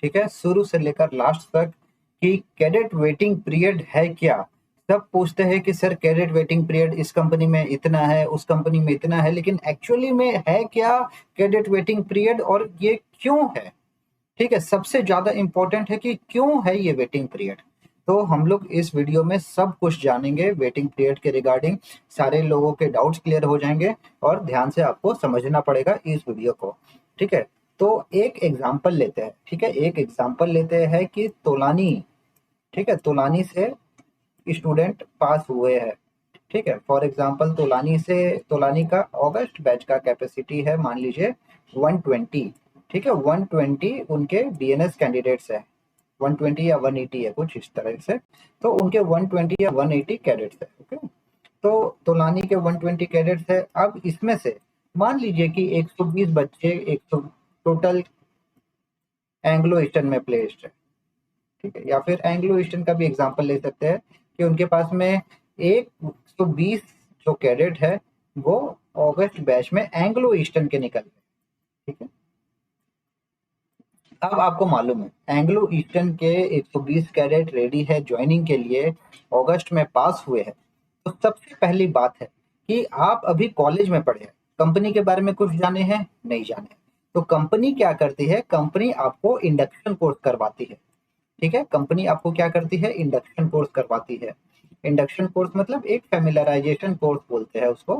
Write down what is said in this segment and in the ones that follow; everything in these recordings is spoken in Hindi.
ठीक है, शुरू से लेकर लास्ट तक कि कैडेट वेटिंग पीरियड है क्या। सब पूछते हैं कि सर कैडेट वेटिंग पीरियड इस कंपनी में इतना है, उस कंपनी में इतना है, लेकिन एक्चुअली में है क्या कैडेट वेटिंग पीरियड और ये क्यों है। ठीक है, सबसे ज्यादा इंपॉर्टेंट है कि क्यों है ये वेटिंग पीरियड। तो हम लोग इस वीडियो में सब कुछ जानेंगे वेटिंग पीरियड के रिगार्डिंग, सारे लोगों के डाउट्स क्लियर हो जाएंगे और ध्यान से आपको समझना पड़ेगा इस वीडियो को। ठीक है, तो एक एग्जांपल लेते हैं। ठीक है, एक एग्जांपल लेते हैं कि तोलानी, ठीक है, तोलानी से स्टूडेंट पास हुए हैं। ठीक है, फॉर एग्जांपल तोलानी का अगस्त बैच का कैपेसिटी है मान लीजिए 120। ठीक है, 120 उनके बीएनएस कैंडिडेट्स है, 120 या 180 है कुछ इस तरह से। तो उनके 120 या 180 कैडेट्स है। ओके, तो तोलानी के 120 कैडेट्स है। अब इसमें से मान लीजिए कि 120 बच्चे 100 टोटल एंग्लो ईस्टर्न में प्लेस्ड है। ठीक है, या फिर एंग्लो ईस्टर्न का भी एग्जांपल ले सकते हैं कि उनके पास में 120 जो कैडेट है वो अगस्त बैच में एंग्लो ईस्टर्न के निकल गए। ठीक है, अब आपको मालूम है एंग्लो ईस्टर्न के 120 कैडेट रेडी है ज्वाइनिंग के लिए, अगस्त में पास हुए हैं। तो सबसे पहली बात है कि आप अभी कॉलेज में पढ़े हैं, कंपनी के बारे में कुछ जाने हैं नहीं जाने। तो कंपनी क्या करती है, कंपनी आपको इंडक्शन कोर्स करवाती है। ठीक है, कंपनी आपको क्या करती है, इंडक्शन कोर्स करवाती है। इंडक्शन कोर्स मतलब एक फेमिलराइजेशन कोर्स बोलते हैं उसको।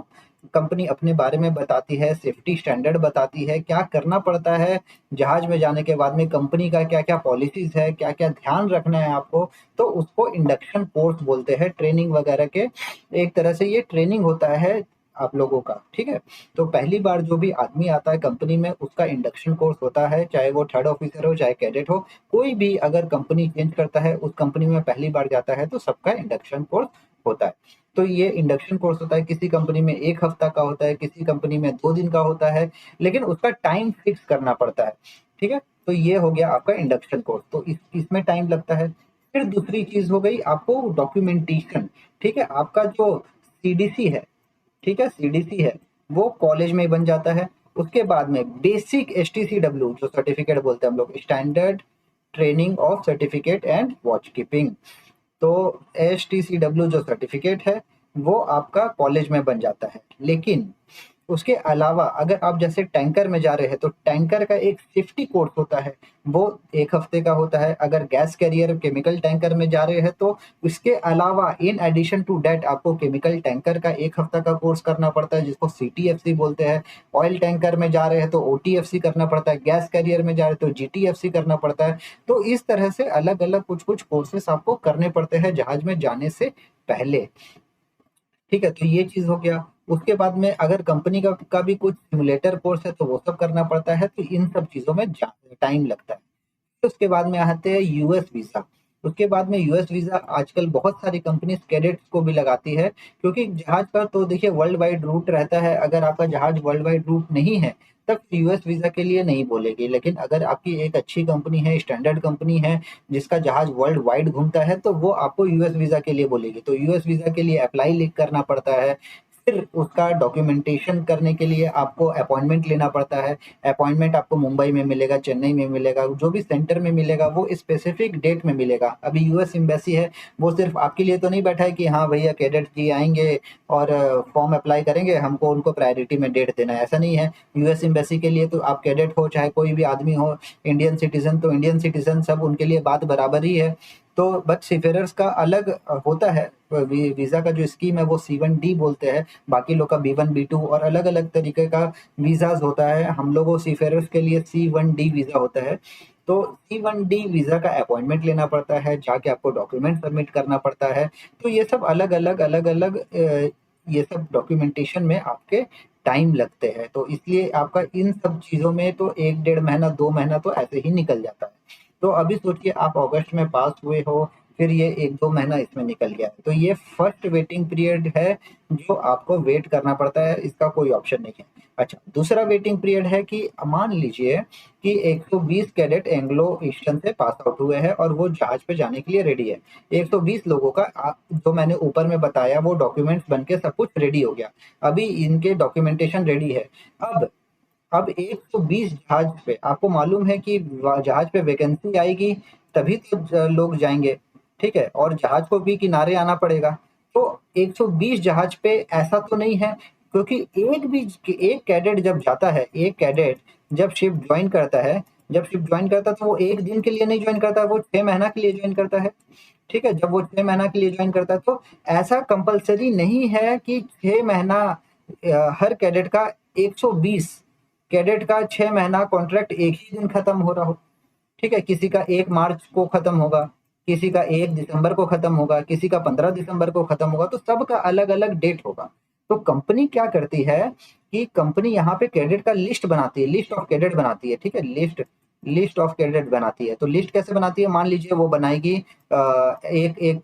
कंपनी अपने बारे में बताती है, सेफ्टी स्टैंडर्ड बताती है, क्या करना पड़ता है जहाज में जाने के बाद में, कंपनी का क्या क्या पॉलिसीज है, क्या क्या ध्यान रखना है आपको। तो उसको इंडक्शन कोर्स बोलते हैं, ट्रेनिंग वगैरह के एक तरह से ये ट्रेनिंग होता है आप लोगों का। ठीक है, तो पहली बार जो भी आदमी आता है कंपनी में उसका इंडक्शन कोर्स होता है, चाहे वो थर्ड ऑफिसर हो चाहे कैडेट हो, कोई भी अगर कंपनी चेंज करता है उस कंपनी में पहली बार जाता है तो सबका इंडक्शन कोर्स होता है। तो ये इंडक्शन कोर्स होता है, किसी कंपनी में 1 हफ्ता का होता है, किसी कंपनी में 2 दिन का होता है, लेकिन उसका टाइम फिक्स करना पड़ता है। ठीक है, तो ये हो गया आपका इंडक्शन कोर्स, तो इसमें टाइम लगता है। फिर दूसरी चीज हो गई आपको डॉक्यूमेंटेशन। ठीक है, आपका जो सीडीसी है, ठीक है, सीडीसी है वो कॉलेज में ही बन जाता है। उसके बाद में बेसिक एसटीसीडब्ल्यू जो सर्टिफिकेट बोलते हैं हम लोग, standard training of certificate and watch keeping. तो एसटीसीडब्ल्यू जो सर्टिफिकेट है वो आपका कॉलेज में बन जाता है। लेकिन उसके अलावा अगर आप जैसे टैंकर में जा रहे हैं तो टैंकर का एक सेफ्टी कोर्स होता है, वो 1 हफ्ते का होता है। अगर गैस कैरियर केमिकल टैंकर में जा रहे हैं तो उसके अलावा इन एडिशन टू डेट आपको केमिकल टैंकर का 1 हफ्ता का कोर्स करना पड़ता है जिसको सीटीएफसी बोलते हैं। ऑयल टैंकर में जा रहे हैं तो ओटीएफसी करना पड़ता है, गैस कैरियर में जा रहे हैं तो जीटीएफसी करना पड़ता है। तो इस तरह से अलग अलग कुछ कुछ कोर्सेस आपको करने पड़ते हैं जहाज में जाने से पहले। ठीक है, तो ये चीज हो गया। उसके बाद में अगर कंपनी का भी कुछ सिमुलेटर कोर्स है तो वो सब करना पड़ता है, तो इन सब चीजों में टाइम लगता है। तो उसके बाद में आते हैं यूएस वीजा। उसके बाद में यूएस वीजा आजकल बहुत सारी कंपनी कैडेट्स को भी लगाती है, क्योंकि जहाज का तो देखिए वर्ल्ड वाइड रूट रहता है। अगर आपका जहाज वर्ल्ड वाइड रूट नहीं है तब यूएस वीजा के लिए नहीं बोलेगी, लेकिन अगर आपकी एक अच्छी कंपनी है, स्टैंडर्ड कंपनी है जिसका जहाज वर्ल्ड वाइड घूमता है, तो वो आपको यूएस वीजा के लिए बोलेगी। तो यूएस वीजा के लिए अप्लाई लिख करना पड़ता है। फिर उसका डॉक्यूमेंटेशन करने के लिए आपको अपॉइंटमेंट लेना पड़ता है। अपॉइंटमेंट आपको मुंबई में मिलेगा, चेन्नई में मिलेगा, जो भी सेंटर में मिलेगा वो स्पेसिफिक डेट में मिलेगा। अभी यूएस एम्बेसी है, वो सिर्फ आपके लिए तो नहीं बैठा है कि हाँ भैया कैडेट जी आएंगे और फॉर्म अप्लाई करेंगे, हमको उनको प्रायोरिटी में डेट देना है, ऐसा नहीं है। यूएस एम्बेसी के लिए तो आप कैडेट हो चाहे कोई भी आदमी हो, इंडियन सिटीजन तो इंडियन सिटीजन, सब उनके लिए बात बराबर ही है। तो बट सीफेरर्स का अलग होता है। वीजा का जो स्कीम है वो C1D बोलते हैं, बाकी लोग का B1 B2 और अलग अलग तरीके का वीजाज होता है। हम लोगों सीफेरर्स के लिए C1D वीजा होता है। तो C1D वीजा का अपॉइंटमेंट लेना पड़ता है, जाके आपको डॉक्यूमेंट सबमिट करना पड़ता है। तो ये सब अलग अलग ये सब डॉक्यूमेंटेशन में आपके टाइम लगते हैं। तो इसलिए आपका इन सब चीजों में तो 1 डेढ़ महीना 2 महीना तो ऐसे ही निकल जाता है। तो अभी सोचिए आप अगस्त में पास हुए हो, फिर ये 1 2 महीना इसमें निकल गया, तो ये फर्स्ट वेटिंग पीरियड है जो आपको वेट करना पड़ता है, इसका कोई ऑप्शन नहीं है। अच्छा, दूसरा वेटिंग पीरियड है कि मान लीजिए कि 120 कैडेट एंग्लो ईस्टर्न से पास आउट हुए हैं और वो जहाज पे जाने के लिए रेडी है। 120 लोगों का जो मैंने ऊपर में बताया वो डॉक्यूमेंट्स बन के सब कुछ रेडी हो गया। अभी इनके डॉक्यूमेंटेशन रेडी है। अब अब 120 जहाज पे आपको मालूम है कि जहाज पे वैकेंसी आएगी तभी तो लोग जाएंगे, ठीक है, और जहाज को भी किनारे आना पड़ेगा। तो 120 जहाज पे ऐसा तो नहीं है, क्योंकि एक कैडेट जब जाता है, एक कैडेट जब शिप ज्वाइन करता है, तो वो एक दिन के लिए नहीं ज्वाइन करता, वो 6 महीना के लिए ज्वाइन करता है। ठीक है, जब वो 6 महीना के लिए ज्वाइन करता है तो ऐसा कंपलसरी नहीं है कि 6 महीना हर कैडेट का 120 कैडेट का 6 महीना कॉन्ट्रैक्ट एक ही दिन खत्म हो रहा हो। ठीक है, किसी का 1 मार्च को खत्म होगा, किसी का 1 दिसंबर को खत्म होगा, किसी का 15 दिसंबर को खत्म होगा, तो सबका अलग अलग डेट होगा। तो कंपनी क्या करती है कि कंपनी यहाँ पे कैडेट का लिस्ट बनाती है, लिस्ट ऑफ कैडेट बनाती है। ठीक है, लिस्ट लिस्ट ऑफ कैडेट बनाती है। तो लिस्ट कैसे बनाती है, मान लीजिए वो बनाएगी एक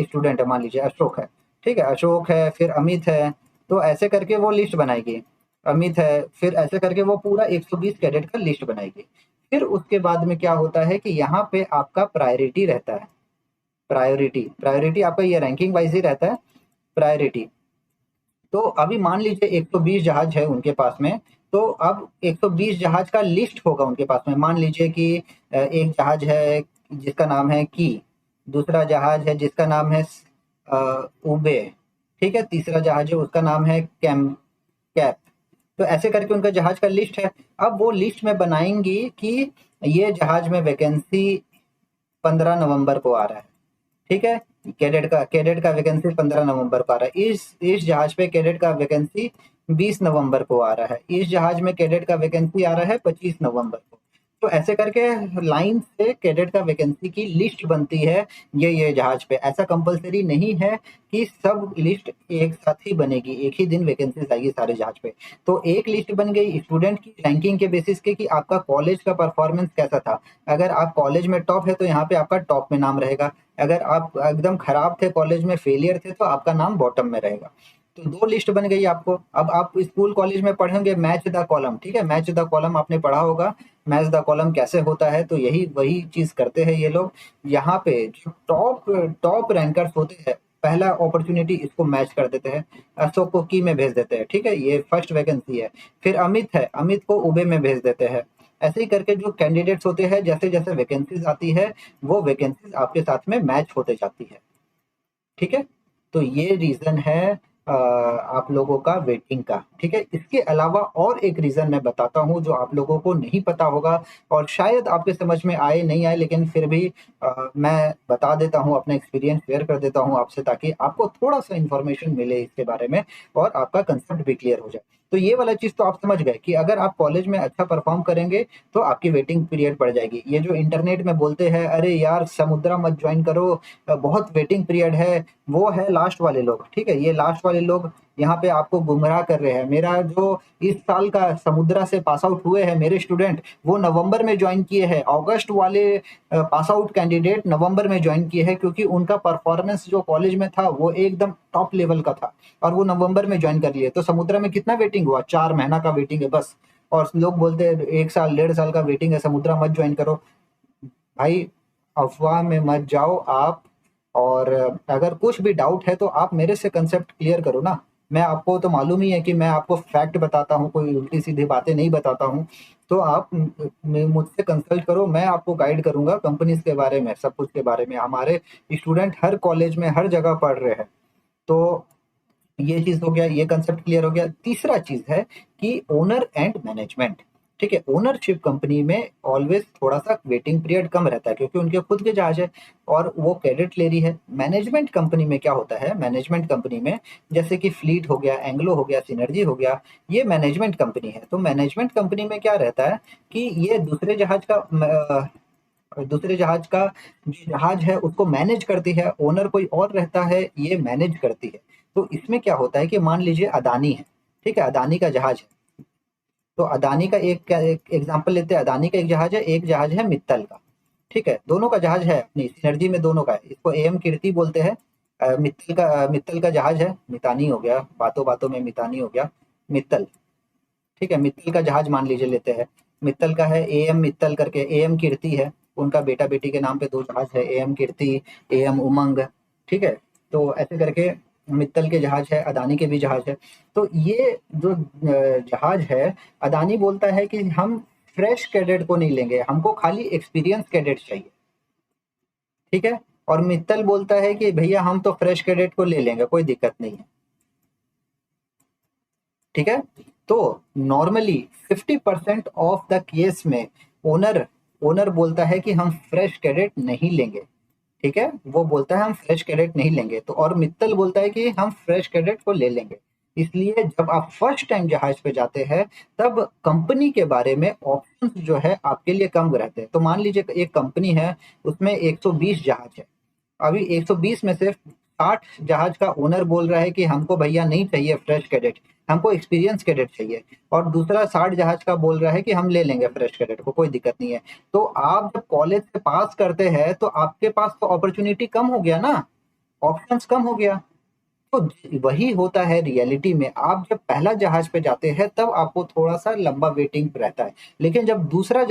स्टूडेंट है, मान लीजिए अशोक है। ठीक है, अशोक है, फिर अमित है, तो ऐसे करके वो लिस्ट बनाएगी। अमित है, फिर ऐसे करके वो पूरा 120 कैडेट का लिस्ट बनाएगी। फिर उसके बाद में क्या होता है कि यहाँ पे आपका प्रायोरिटी रहता है। प्रायोरिटी आपका ये रैंकिंग वाइज ही रहता है, प्रायोरिटी। तो अभी मान लीजिए 120 जहाज है उनके पास में, तो अब 120 जहाज का लिस्ट होगा उनके पास में। मान लीजिए कि एक जहाज है जिसका नाम है की, दूसरा जहाज है जिसका नाम है उबे, ठीक है, तीसरा जहाज है उसका नाम है कैप। तो ऐसे करके उनका जहाज का लिस्ट है। अब वो लिस्ट में बनाएंगी कि ये जहाज में वैकेंसी 15 नवंबर को आ रहा है। ठीक है, कैडेट का वैकेंसी 15 नवंबर को आ रहा है। इस जहाज पे कैडेट का वैकेंसी 20 नवंबर को आ रहा है। इस जहाज में कैडेट का वैकेंसी आ रहा है 25 नवंबर को। तो ऐसे करके लाइन से कैडेट का वैकेंसी की लिस्ट बनती है। ये जहाज पे ऐसा कंपलसरी नहीं है कि सब लिस्ट एक साथ ही बनेगी, एक ही दिन वैकेंसी आएगी सारे जहाज पे। तो एक लिस्ट बन गई स्टूडेंट की रैंकिंग के बेसिस के कि आपका कॉलेज का परफॉर्मेंस कैसा था। अगर आप कॉलेज में टॉप है तो यहाँ पे आपका टॉप में नाम रहेगा। अगर आप एकदम खराब थे, कॉलेज में फेलियर थे, तो आपका नाम बॉटम में रहेगा। तो दो लिस्ट बन गई आपको। अब आप स्कूल कॉलेज में पढ़ेंगे मैच द कॉलम। ठीक है, मैच द कॉलम आपने पढ़ा होगा। मैच द कॉलम कैसे होता है, तो यही वही चीज करते हैं ये लोग। यहाँ पे जो टॉप टॉप रैंकर्स होते हैं, पहला अपॉर्चुनिटी इसको मैच कर देते हैं, अशोक को की में भेज देते हैं। ठीक है, ये फर्स्ट वैकेंसी है। फिर अमित है, अमित को उबे में भेज देते हैं। ऐसे ही करके जो कैंडिडेट्स होते हैं, जैसे जैसे वैकेंसीज आती है, वो वैकेंसीज आपके साथ में मैच होते जाती है। ठीक है, तो ये रीजन है आप लोगों का वेटिंग का। ठीक है, इसके अलावा और एक रीजन मैं बताता हूँ जो आप लोगों को नहीं पता होगा, और शायद आपके समझ में आए नहीं आए, लेकिन फिर भी मैं बता देता हूँ, अपना एक्सपीरियंस शेयर कर देता हूँ आपसे, ताकि आपको थोड़ा सा इन्फॉर्मेशन मिले इसके बारे में और आपका कंसेप्ट भी क्लियर हो जाए। तो ये वाला चीज तो आप समझ गए कि अगर आप कॉलेज में अच्छा परफॉर्म करेंगे तो आपकी वेटिंग पीरियड बढ़ जाएगी। ये जो इंटरनेट में बोलते हैं अरे यार समुद्रा मत ज्वाइन करो, बहुत वेटिंग पीरियड है, वो है लास्ट वाले लोग। ठीक है, ये लास्ट वाले लोग यहाँ पे आपको गुमराह कर रहे हैं। मेरा जो इस साल का समुद्रा से पास आउट हुए हैं मेरे स्टूडेंट, वो नवंबर में ज्वाइन किए हैं। अगस्त वाले पास आउट कैंडिडेट नवंबर में ज्वाइन किए हैं, क्योंकि उनका परफॉर्मेंस जो कॉलेज में था वो एकदम टॉप लेवल का था, और वो नवंबर में ज्वाइन कर लिए। तो समुद्रा में कितना वेटिंग हुआ, 4 महीना का वेटिंग है बस। और लोग बोलते हैं 1 साल 1.5 साल का वेटिंग है, समुद्रा मत ज्वाइन करो। भाई, अफवाह में मत जाओ आप। और अगर कुछ भी डाउट है तो आप मेरे से कंसेप्ट क्लियर करो ना। मैं आपको तो मालूम ही है कि मैं आपको फैक्ट बताता हूँ, कोई उल्टी सीधी बातें नहीं बताता हूँ। तो आप मुझसे कंसल्ट करो, मैं आपको गाइड करूंगा कंपनीज के बारे में, सब कुछ के बारे में। हमारे स्टूडेंट हर कॉलेज में हर जगह पढ़ रहे हैं। तो ये चीज हो गया, ये कंसेप्ट क्लियर हो गया। तीसरा चीज है कि ओनर एंड मैनेजमेंट। ठीक है, ओनरशिप कंपनी में ऑलवेज थोड़ा सा वेटिंग पीरियड कम रहता है, क्योंकि उनके खुद के जहाज है और वो क्रेडिट ले रही है। मैनेजमेंट कंपनी में क्या होता है, मैनेजमेंट कंपनी में जैसे कि फ्लीट हो गया, एंग्लो हो गया, सिनर्जी हो गया, ये मैनेजमेंट कंपनी है। तो मैनेजमेंट कंपनी में क्या रहता है कि ये दूसरे जहाज का जो जहाज है उसको मैनेज करती है, ओनर कोई और रहता है, ये मैनेज करती है। तो इसमें क्या होता है कि मान लीजिए अदानी है। ठीक है, अदानी का जहाज है। तो अदानी का एक एग्जांपल लेते हैं, अदानी का एक जहाज है, एक जहाज है मित्तल का। ठीक है, दोनों का जहाज है, अपनी सिनर्जी में दोनों का है। इसको एम कीर्ति बोलते हैं। मित्तल का जहाज है, मितानी हो गया, बातों बातों में मितानी हो गया, मित्तल। ठीक है, मित्तल का जहाज मान लीजिए लेते हैं। मित्तल का है एएम मित्तल करके, एएम कीर्ति है, उनका बेटा बेटी के नाम पे दो जहाज है, एएम कीर्ति, एएम उमंग। ठीक है, तो ऐसे करके मित्तल के जहाज है, अदानी के भी जहाज है। तो ये जो जहाज है, अदानी बोलता है कि हम फ्रेश कैडेट को नहीं लेंगे, हमको खाली एक्सपीरियंस कैडेट चाहिए, ठीक है। और मित्तल बोलता है कि भैया हम तो फ्रेश कैडेट को ले लेंगे, कोई दिक्कत नहीं है, ठीक है। तो नॉर्मली 50% ऑफ द केस में ओनर ओनर बोलता है कि हम फ्रेश कैडेट नहीं लेंगे, ठीक है। वो बोलता है हम फ्रेश कैडेट नहीं लेंगे, तो और मित्तल बोलता है कि हम फ्रेश कैडेट को ले लेंगे। इसलिए जब आप फर्स्ट टाइम जहाज पे जाते हैं, तब कंपनी के बारे में ऑप्शंस जो है आपके लिए कम रहते हैं। तो मान लीजिए एक कंपनी है, उसमें 120 जहाज है। अभी 120 में से 60 जहाज का ओनर बोल रहा है कि हमको भैया नहीं चाहिए फ्रेश कैडेट, हमको एक्सपीरियंस कैडेट चाहिए। और दूसरा 60 जहाज का बोल रहा है कि हम ले लेंगे फ्रेश कैडेट को, कोई दिक्कत नहीं है। तो आप जब कॉलेज से पास करते हैं, तो आपके पास तो अपॉर्चुनिटी कम हो गया ना, ऑप्शंस कम हो गया। तो वही होता है रियलिटी में। आप जब पहला जहाज पे जाते हैं, तब आपको थोड़ा सा लंबा वेटिंग रहता है। लेकिन जब दूसरा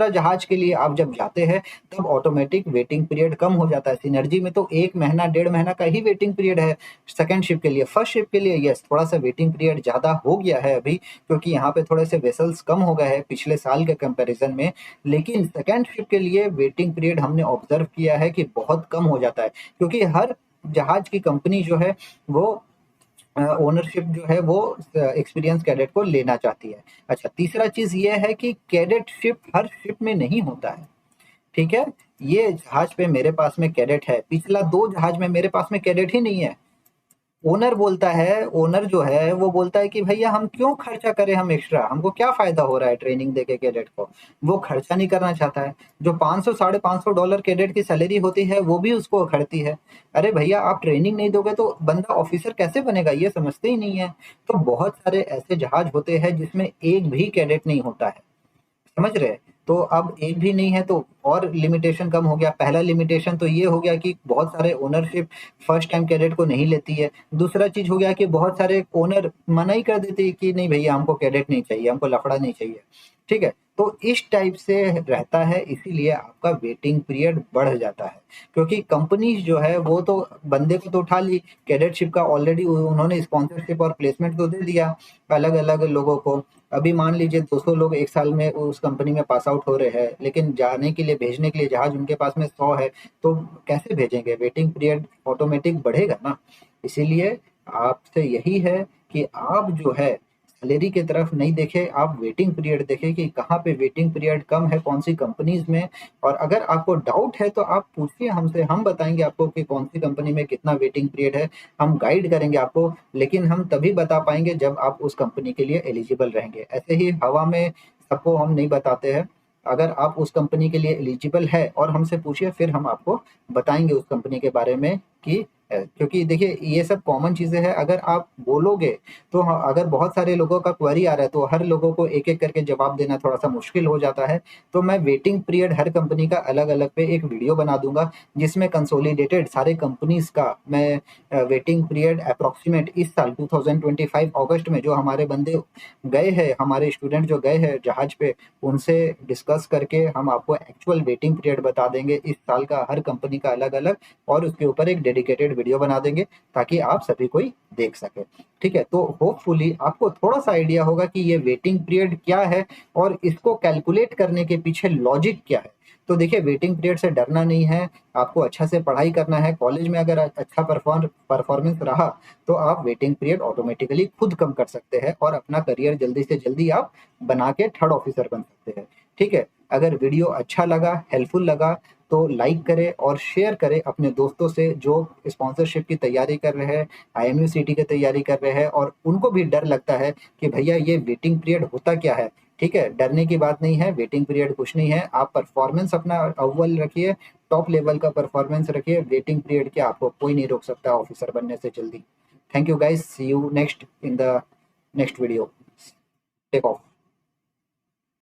जहाज के लिए आप जब जाते हैं, तब ऑटोमेटिक वेटिंग पीरियड कम हो जाता है। सिनर्जी में तो 1 महीना 1.5 महीना का ही वेटिंग पीरियड है सेकंड शिप के लिए। फर्स्ट शिप के लिए यस, थोड़ा सा वेटिंग पीरियड ज्यादा हो गया है अभी, क्योंकि यहाँ पे थोड़े से वेसल्स कम हो गए हैं पिछले साल के कंपैरिजन में। लेकिन सेकंड शिप के लिए वेटिंग पीरियड हमने ऑब्जर्व किया है कि बहुत कम हो जाता है, क्योंकि हर जहाज की कंपनी जो है वो ओनरशिप जो है वो एक्सपीरियंस कैडेट को लेना चाहती है। अच्छा, तीसरा चीज ये है कि कैडेटशिप हर शिप में नहीं होता है, ठीक है। ये जहाज पे मेरे पास में कैडेट है, पिछला 2 जहाज में मेरे पास में कैडेट ही नहीं है। ओनर जो है वो बोलता है कि भैया हम क्यों खर्चा करें, हम एक्स्ट्रा, हमको क्या फायदा हो रहा है ट्रेनिंग देके कैडेट को। वो खर्चा नहीं करना चाहता है। जो 500 $550 कैडेट की सैलरी होती है, वो भी उसको अखड़ती है। अरे भैया, आप ट्रेनिंग नहीं दोगे तो बंदा ऑफिसर कैसे बनेगा, ये समझते ही नहीं है। तो बहुत सारे ऐसे जहाज होते हैं जिसमें एक भी कैडेट नहीं होता है, समझ रहे। तो अब एक भी नहीं है, तो और लिमिटेशन कम हो गया। पहला लिमिटेशन तो ये हो गया कि बहुत सारे ओनरशिप फर्स्ट टाइम कैडेट को नहीं लेती है। दूसरा चीज हो गया कि बहुत सारे ओनर मना ही कर देते हैं कि नहीं भैया, हमको कैडेट नहीं चाहिए, हमको लफड़ा नहीं चाहिए, ठीक है। तो इस टाइप से रहता है, इसीलिए आपका वेटिंग पीरियड बढ़ जाता है। क्योंकि कंपनीज जो है वो तो बंदे को तो उठा ली, कैडेटशिप का ऑलरेडी उन्होंने स्पॉन्सरशिप और प्लेसमेंट तो दे दिया अलग अलग लोगों को। अभी मान लीजिए 200 लोग एक साल में उस कंपनी में पास आउट हो रहे हैं, लेकिन जाने के लिए, भेजने के लिए जहाज उनके पास में 100 है, तो कैसे भेजेंगे। वेटिंग पीरियड ऑटोमेटिक बढ़ेगा ना। इसीलिए आपसे यही है कि आप जो है सैलरी की तरफ नहीं देखें, आप वेटिंग पीरियड देखें कि कहाँ पे वेटिंग पीरियड कम है, कौन सी कंपनीज में। और अगर आपको डाउट है तो आप पूछिए हमसे, हम बताएंगे आपको कि कौन सी कंपनी में कितना वेटिंग पीरियड है। हम गाइड करेंगे आपको, लेकिन हम तभी बता पाएंगे जब आप उस कंपनी के लिए एलिजिबल रहेंगे। ऐसे ही हवा में सबको हम नहीं बताते हैं। अगर आप उस कंपनी के लिए एलिजिबल है और हमसे पूछिए, फिर हम आपको बताएंगे उस कंपनी के बारे में कि क्योंकि देखिए ये सब कॉमन चीजें हैं। अगर आप बोलोगे तो अगर बहुत सारे लोगों का क्वेरी आ रहा है, तो हर लोगों को एक एक करके जवाब देना थोड़ा सा मुश्किल हो जाता है। तो मैं वेटिंग पीरियड हर कंपनी का अलग अलग पे एक वीडियो बना दूंगा, जिसमें कंसोलिडेटेड सारे कंपनीज का मैं वेटिंग पीरियड अप्रोक्सीमेट इस साल 2025 अगस्त में जो हमारे बंदे गए हैं, हमारे स्टूडेंट जो गए हैं जहाज पे, उनसे डिस्कस करके हम आपको एक्चुअल वेटिंग पीरियड बता देंगे इस साल का, हर कंपनी का अलग अलग। और उसके ऊपर एक डेडिकेटेड वीडियो बना देंगे ताकि आप सभी कोई देख सके, ठीक है। तो होपफुली आपको थोड़ा सा आइडिया होगा कि ये वेटिंग पीरियड क्या है और इसको कैलकुलेट करने के पीछे लॉजिक क्या है। तो देखिए, वेटिंग पीरियड से डरना नहीं है, आपको अच्छा से पढ़ाई करना है। कॉलेज में अगर अच्छा परफॉर्मेंस रहा, तो आप वेटिंग पीरियड ऑटोमेटिकली खुद कम कर सकते हैं और अपना करियर जल्दी से जल्दी आप बना के थर्ड ऑफिसर बन सकते हैं, ठीक है। अगर वीडियो अच्छा लगा, हेल्पफुल लगा, तो लाइक करें और शेयर करें अपने दोस्तों से जो स्पॉन्सरशिप की तैयारी कर रहे हैं, IMU CT की तैयारी कर रहे हैं, और उनको भी डर लगता है कि भैया ये वेटिंग पीरियड होता क्या है। ठीक है, डरने की बात नहीं है, वेटिंग पीरियड कुछ नहीं है। आप परफॉर्मेंस अपना अव्वल रखिए, टॉप लेवल का परफॉर्मेंस रखिए। वेटिंग पीरियड के आपको कोई नहीं रोक सकता ऑफिसर बनने से जल्दी। Thank you guys, see you next in the next video. Take of.